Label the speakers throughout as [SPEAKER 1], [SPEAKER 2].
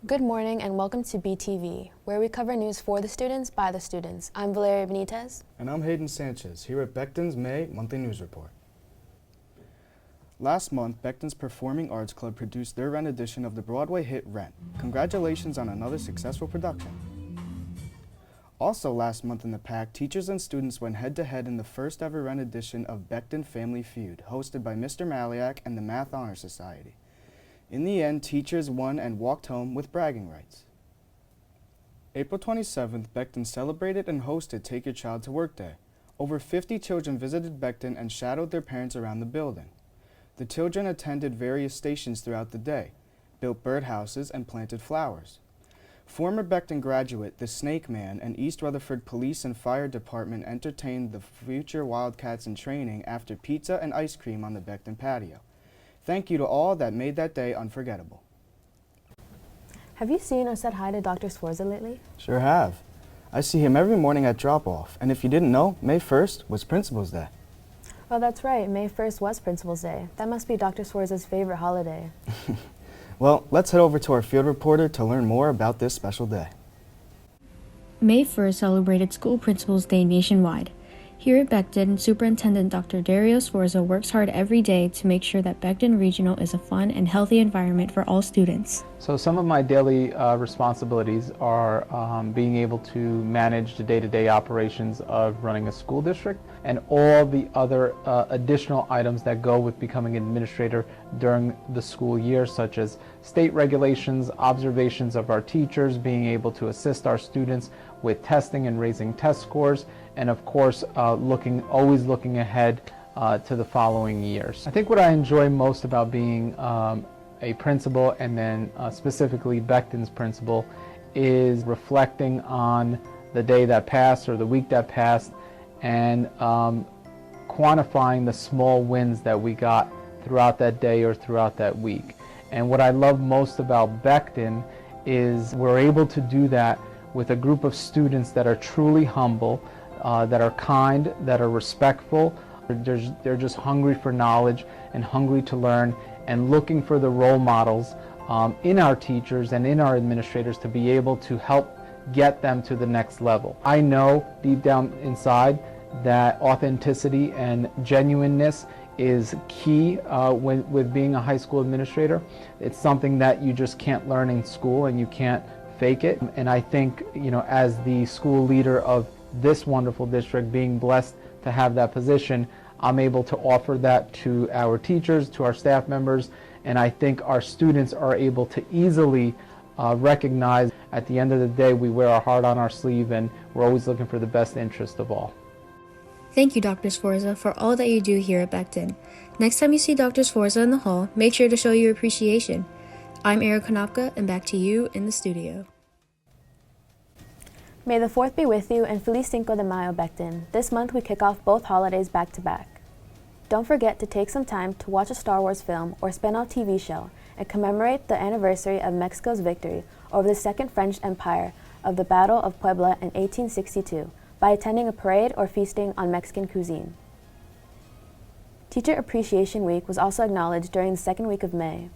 [SPEAKER 1] Good morning and welcome to BTV, where we cover news for the students by the students. I'm Valeria Benitez.
[SPEAKER 2] And I'm Hayden Sanchez, here at Becton's May Monthly News Report. Last month, Becton's Performing Arts Club produced their rendition of the Broadway hit Rent. Congratulations on another successful production. Also last month in the pack, teachers and students went head-to-head in the first ever rendition of Becton Family Feud, hosted by Mr. Maliak and the Math Honor Society. In the end, teachers won and walked home with bragging rights. April 27th, Becton celebrated and hosted Take Your Child to Work Day. Over 50 children visited Becton and shadowed their parents around the building. The children attended various stations throughout the day, built birdhouses, and planted flowers. Former Becton graduate, the Snake Man, and East Rutherford Police and Fire Department entertained the future Wildcats in training after pizza and ice cream on the Becton patio. Thank you to all that made that day unforgettable.
[SPEAKER 1] Have you seen or said hi to Dr. Sforza lately?
[SPEAKER 2] Sure have. I see him every morning at drop-off, and if you didn't know, May 1st was Principal's Day.
[SPEAKER 1] Oh, that's right. May 1st was Principal's Day. That must be Dr. Sforza's favorite holiday.
[SPEAKER 2] Well, let's head over to our field reporter to learn more about this special day.
[SPEAKER 3] May 1st celebrated School Principals Day nationwide. Here at Becton, Superintendent Dr. Dario Sforza works hard every day to make sure that Becton Regional is a fun and healthy environment for all students.
[SPEAKER 4] So some of my daily responsibilities are being able to manage the day-to-day operations of running a school district and all the other additional items that go with becoming an administrator during the school year, such as state regulations, observations of our teachers, being able to assist our students with testing and raising test scores, and of course always looking ahead to the following years. I think what I enjoy most about being a principal, and then specifically Becton's principal, is reflecting on the day that passed or the week that passed, and quantifying the small wins that we got throughout that day or throughout that week. And what I love most about Becton is we're able to do that with a group of students that are truly humble, that are kind, that are respectful. They're just hungry for knowledge and hungry to learn, and looking for the role models in our teachers and in our administrators to be able to help get them to the next level. I know deep down inside that authenticity and genuineness is key with being a high school administrator. It's something that you just can't learn in school, and you can't fake it. And I think, as the school leader of this wonderful district, being blessed to have that position, I'm able to offer that to our teachers, to our staff members, and I think our students are able to easily recognize at the end of the day we wear our heart on our sleeve, and we're always looking for the best interest of all.
[SPEAKER 3] Thank you, Dr. Sforza, for all that you do here at Becton. Next time you see Dr. Sforza in the hall, make sure to show your appreciation. I'm Erica Konopka, and back to you in the studio.
[SPEAKER 1] May the 4th be with you, and Feliz Cinco de Mayo, Becton. This month we kick off both holidays back to back. Don't forget to take some time to watch a Star Wars film or spin-off TV show and commemorate the anniversary of Mexico's victory over the Second French Empire of the Battle of Puebla in 1862 by attending a parade or feasting on Mexican cuisine. Teacher Appreciation Week was also acknowledged during the second week of May.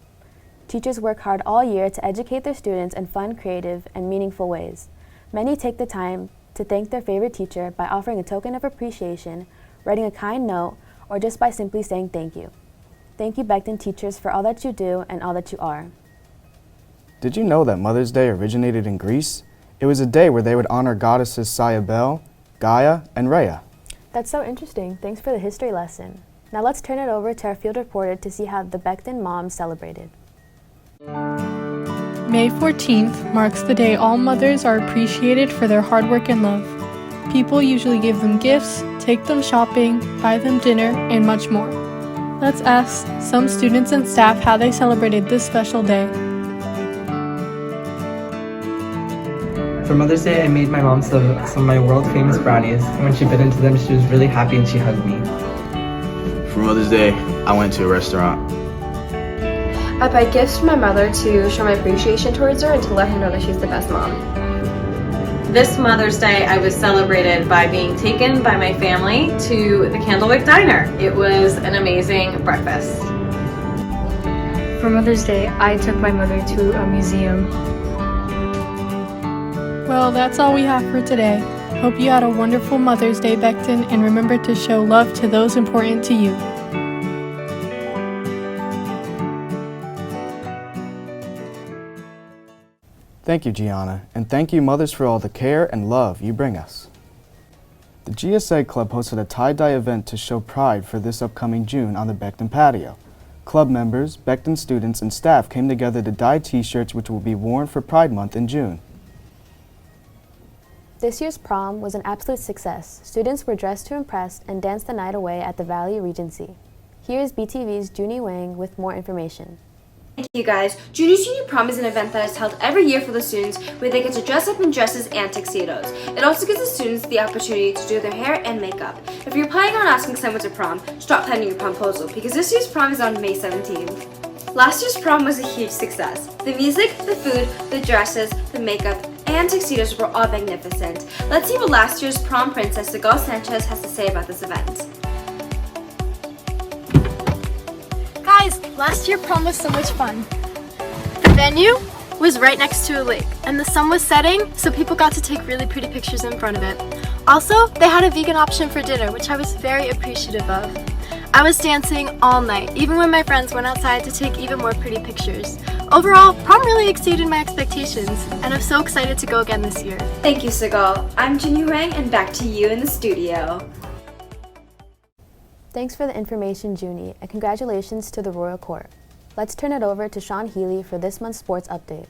[SPEAKER 1] Teachers work hard all year to educate their students in fun, creative, and meaningful ways. Many take the time to thank their favorite teacher by offering a token of appreciation, writing a kind note, or just by simply saying thank you. Thank you, Becton teachers, for all that you do and all that you are.
[SPEAKER 2] Did you know that Mother's Day originated in Greece? It was a day where they would honor goddesses Cybele, Gaia, and Rhea.
[SPEAKER 1] That's so interesting. Thanks for the history lesson. Now let's turn it over to our field reporter to see how the Becton moms celebrated.
[SPEAKER 5] May 14th marks the day all mothers are appreciated for their hard work and love. People usually give them gifts, take them shopping, buy them dinner, and much more. Let's ask some students and staff how they celebrated this special day.
[SPEAKER 6] For Mother's Day, I made my mom some of my world-famous brownies, and when she bit into them, she was really happy and she hugged me.
[SPEAKER 7] For Mother's Day, I went to a restaurant.
[SPEAKER 8] I buy gifts for my mother to show my appreciation towards her and to let her know that she's the best mom.
[SPEAKER 9] This Mother's Day, I was celebrated by being taken by my family to the Candlewick Diner. It was an amazing breakfast.
[SPEAKER 10] For Mother's Day, I took my mother to a museum.
[SPEAKER 5] Well, that's all we have for today. Hope you had a wonderful Mother's Day, Becton, and remember to show love to those important to you.
[SPEAKER 2] Thank you, Gianna, and thank you, mothers, for all the care and love you bring us. The GSA Club hosted a tie-dye event to show pride for this upcoming June on the Becton patio. Club members, Becton students, and staff came together to dye t-shirts which will be worn for Pride Month in June.
[SPEAKER 1] This year's prom was an absolute success. Students were dressed to impress and danced the night away at the Valley Regency. Here is BTV's Junie Wang with more information.
[SPEAKER 10] Thank you guys. Junior Senior Prom is an event that is held every year for the students where they get to dress up in dresses and tuxedos. It also gives the students the opportunity to do their hair and makeup. If you're planning on asking someone to prom, start planning your promposal because this year's prom is on May 17th. Last year's prom was a huge success. The music, the food, the dresses, the makeup, and tuxedos were all magnificent. Let's see what last year's prom princess Sigal Sanchez has to say about this event.
[SPEAKER 11] Guys, last year prom was so much fun. The venue was right next to a lake and the sun was setting, so people got to take really pretty pictures in front of it. Also, they had a vegan option for dinner, which I was very appreciative of. I was dancing all night, even when my friends went outside to take even more pretty pictures. Overall, prom really exceeded my expectations, and I'm so excited to go again this year.
[SPEAKER 10] Thank you, Sigal. I'm Junie Wang, and back to you in the studio.
[SPEAKER 1] Thanks for the information, Junie, and congratulations to the Royal Court. Let's turn it over to Sean Healy for this month's sports update.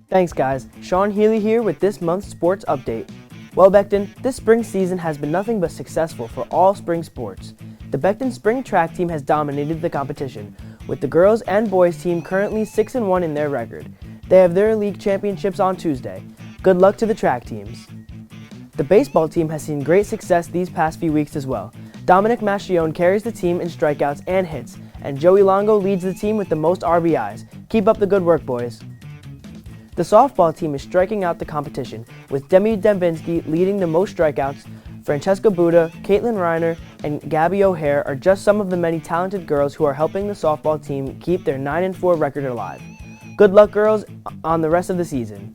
[SPEAKER 12] Thanks guys, Sean Healy here with this month's sports update. Well Becton, this spring season has been nothing but successful for all spring sports. The Becton spring track team has dominated the competition, with the girls and boys team currently 6-1 in their record. They have their league championships on Tuesday. Good luck to the track teams. The baseball team has seen great success these past few weeks as well. Dominic Mastrione carries the team in strikeouts and hits, and Joey Longo leads the team with the most RBIs. Keep up the good work, boys. The softball team is striking out the competition, with Demi Dembinski leading the most strikeouts. Francesca Buda, Caitlin Reiner, and Gabby O'Hare are just some of the many talented girls who are helping the softball team keep their 9-4 record alive. Good luck, girls, on the rest of the season.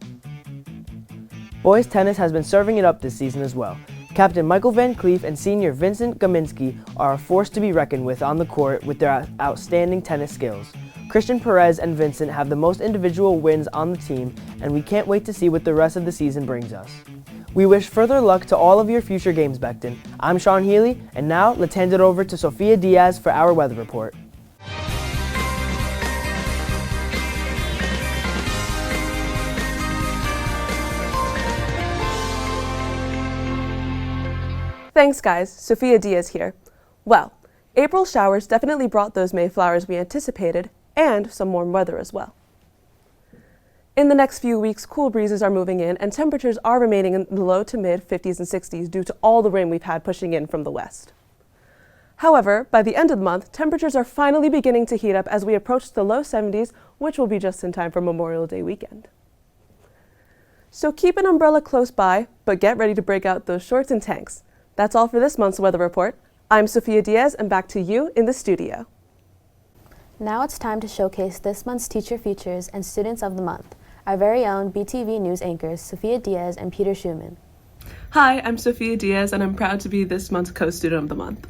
[SPEAKER 12] Boys tennis has been serving it up this season as well. Captain Michael Van Cleef and senior Vincent Gominski are a force to be reckoned with on the court with their outstanding tennis skills. Christian Perez and Vincent have the most individual wins on the team, and we can't wait to see what the rest of the season brings us. We wish further luck to all of your future games, Becton. I'm Sean Healy, and now let's hand it over to Sophia Diaz for our weather report.
[SPEAKER 13] Thanks guys, Sophia Diaz here. Well, April showers definitely brought those Mayflowers we anticipated, and some warm weather as well. In the next few weeks, cool breezes are moving in and temperatures are remaining in the low to mid 50s and 60s due to all the rain we've had pushing in from the west. However, by the end of the month, temperatures are finally beginning to heat up as we approach the low 70s, which will be just in time for Memorial Day weekend. So keep an umbrella close by, but get ready to break out those shorts and tanks. That's all for this month's weather report. I'm Sophia Diaz, and back to you in the studio.
[SPEAKER 1] Now it's time to showcase this month's teacher features and students of the month. Our very own BTV News anchors, Sophia Diaz and Peter Schumann.
[SPEAKER 14] Hi, I'm Sophia Diaz, and I'm proud to be this month's co-student of the month.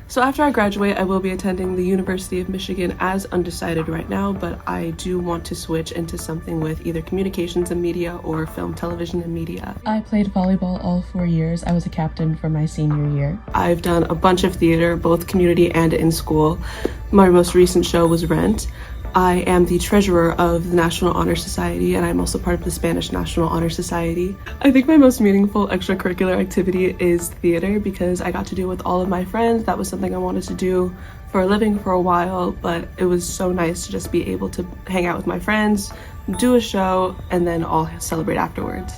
[SPEAKER 14] So after I graduate, I will be attending the University of Michigan as undecided right now, but I do want to switch into something with either communications and media or film, television, and media.
[SPEAKER 15] I played volleyball all 4 years. I was a captain for my senior year.
[SPEAKER 14] I've done a bunch of theater, both community and in school. My most recent show was Rent. I am the treasurer of the National Honor Society, and I'm also part of the Spanish National Honor Society. I think my most meaningful extracurricular activity is theater because I got to do it with all of my friends. That was something I wanted to do for a living for a while, but it was so nice to just be able to hang out with my friends, do a show, and then all celebrate afterwards.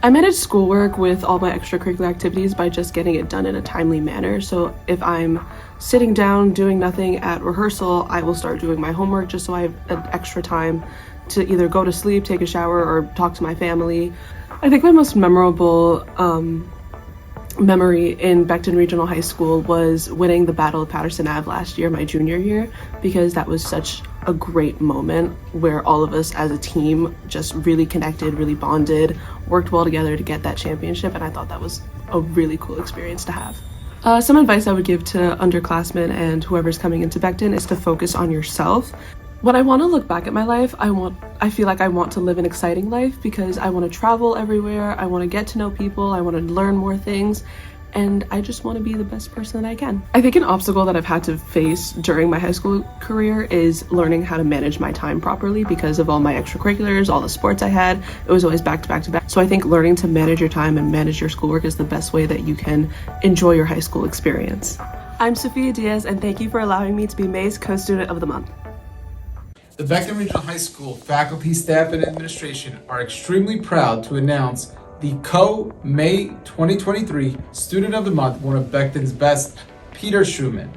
[SPEAKER 14] I manage schoolwork with all my extracurricular activities by just getting it done in a timely manner. So if I'm sitting down doing nothing at rehearsal, I will start doing my homework just so I have an extra time to either go to sleep, take a shower, or talk to my family. I think my most memorable memory in Becton Regional High School was winning the Battle of Patterson Ave last year, my junior year, because that was such a great moment where all of us as a team just really connected, really bonded, worked well together to get that championship, and I thought that was a really cool experience to have. Some advice I would give to underclassmen and whoever's coming into Becton is to focus on yourself. When I want to look back at my life, I feel like I want to live an exciting life because I want to travel everywhere, I want to get to know people, I want to learn more things, and I just want to be the best person that I can. I think an obstacle that I've had to face during my high school career is learning how to manage my time properly because of all my extracurriculars, all the sports I had. It was always back to back to back. So I think learning to manage your time and manage your schoolwork is the best way that you can enjoy your high school experience. I'm Sophia Diaz, and thank you for allowing me to be May's Co-Student of the Month.
[SPEAKER 16] The Becton Regional High School faculty, staff, and administration are extremely proud to announce the May 2023 Student of the Month, one of Becton's best, Peter Schumann.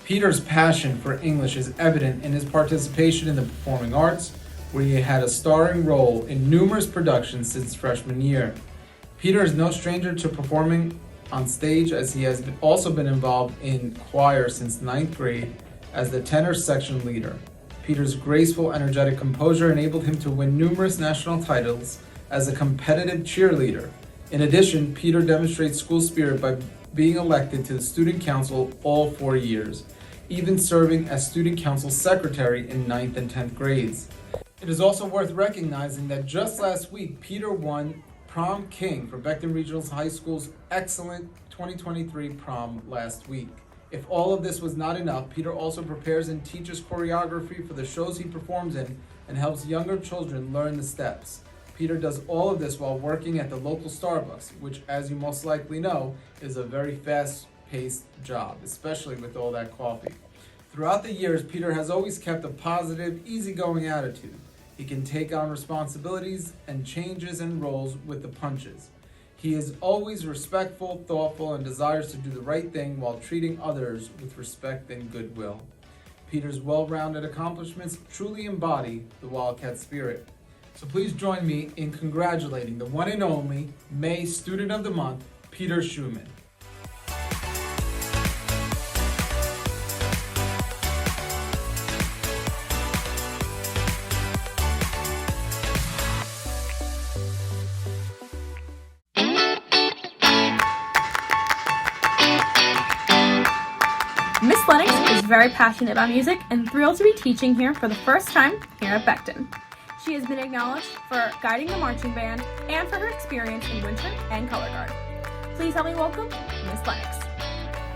[SPEAKER 16] Peter's passion for English is evident in his participation in the performing arts, where he had a starring role in numerous productions since freshman year. Peter is no stranger to performing on stage, as he has also been involved in choir since 9th grade as the tenor section leader. Peter's graceful, energetic composure enabled him to win numerous national titles as a competitive cheerleader. In addition, Peter demonstrates school spirit by being elected to the student council all 4 years, even serving as student council secretary in 9th and 10th grades. It is also worth recognizing that just last week, Peter won Prom King for Becton Regional High School's excellent 2023 prom last week. If all of this was not enough, Peter also prepares and teaches choreography for the shows he performs in and helps younger children learn the steps. Peter does all of this while working at the local Starbucks, which, as you most likely know, is a very fast-paced job, especially with all that coffee. Throughout the years, Peter has always kept a positive, easygoing attitude. He can take on responsibilities and changes in roles with the punches. He is always respectful, thoughtful, and desires to do the right thing while treating others with respect and goodwill. Peter's well-rounded accomplishments truly embody the Wildcat spirit. So please join me in congratulating the one and only May Student of the Month, Peter Schumann.
[SPEAKER 17] Miss Lennox is very passionate about music and thrilled to be teaching here for the first time here at Becton. She has been acknowledged for guiding the marching band and for her experience in winter and color guard. Please help me welcome Miss Lennox.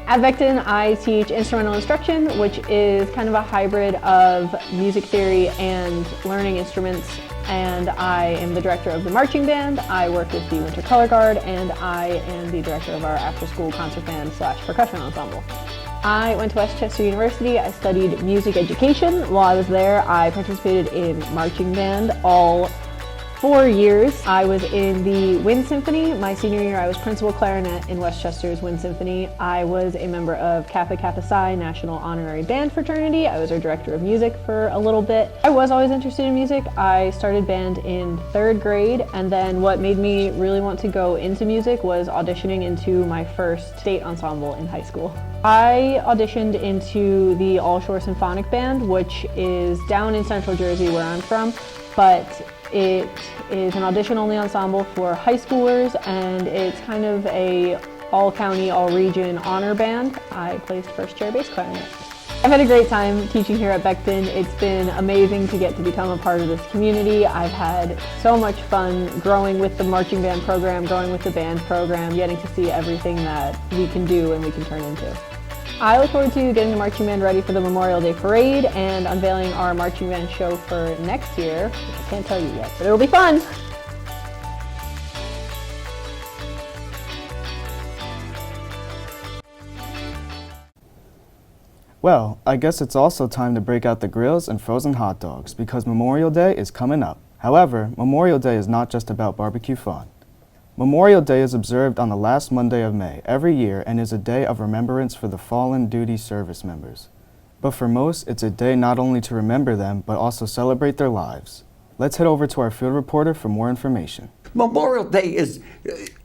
[SPEAKER 18] At Becton, I teach instrumental instruction, which is kind of a hybrid of music theory and learning instruments, and I am the director of the marching band. I work with the winter color guard, and I am the director of our after-school concert band / percussion ensemble. I went to Westchester University. I studied music education. While I was there, I participated in marching band all 4 years. I was in the Wind Symphony. My senior year, I was principal clarinet in Westchester's Wind Symphony. I was a member of Kappa Kappa Psi National Honorary Band Fraternity. I was our director of music for a little bit. I was always interested in music. I started band in 3rd grade, and then what made me really want to go into music was auditioning into my first state ensemble in high school. I auditioned into the All Shore Symphonic Band, which is down in Central Jersey where I'm from, but it is an audition-only ensemble for high schoolers, and it's kind of a all-county, all-region honor band. I placed first chair bass clarinet. I've had a great time teaching here at Becton. It's been amazing to get to become a part of this community. I've had so much fun growing with the marching band program, growing with the band program, getting to see everything that we can do and we can turn into. I look forward to getting the marching band ready for the Memorial Day Parade and unveiling our marching band show for next year, which I can't tell you yet, but it'll be fun!
[SPEAKER 2] Well, I guess it's also time to break out the grills and frozen hot dogs because Memorial Day is coming up. However, Memorial Day is not just about barbecue fun. Memorial Day is observed on the last Monday of May every year and is a day of remembrance for the fallen duty service members. But for most, it's a day not only to remember them, but also celebrate their lives. Let's head over to our field reporter for more information.
[SPEAKER 19] Memorial Day is,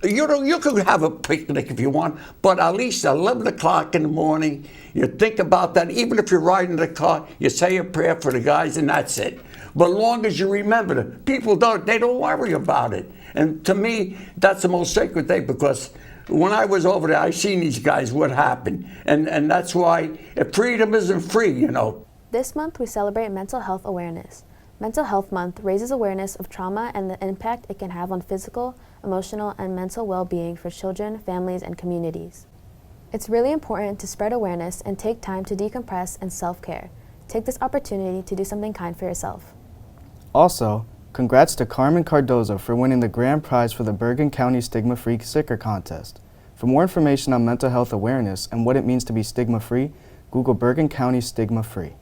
[SPEAKER 19] you could have a picnic if you want, but at least 11 o'clock in the morning, you think about that. Even if you're riding the car, you say a prayer for the guys and that's it. But long as you remember them, people they don't worry about it. And to me, that's the most sacred day because when I was over there, I seen these guys, what happened. And that's why if freedom isn't free, you know.
[SPEAKER 1] This month we celebrate Mental Health Awareness. Mental Health Month raises awareness of trauma and the impact it can have on physical, emotional, and mental well-being for children, families, and communities. It's really important to spread awareness and take time to decompress and self-care. Take this opportunity to do something kind for yourself.
[SPEAKER 2] Also, congrats to Carmen Cardozo for winning the grand prize for the Bergen County Stigma-Free Sticker Contest. For more information on mental health awareness and what it means to be stigma-free, Google Bergen County Stigma-Free.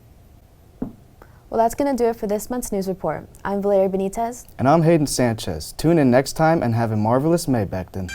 [SPEAKER 1] Well, that's going to do it for this month's news report. I'm Valeria Benitez.
[SPEAKER 2] And I'm Hayden Sanchez. Tune in next time and have a marvelous May, Becton.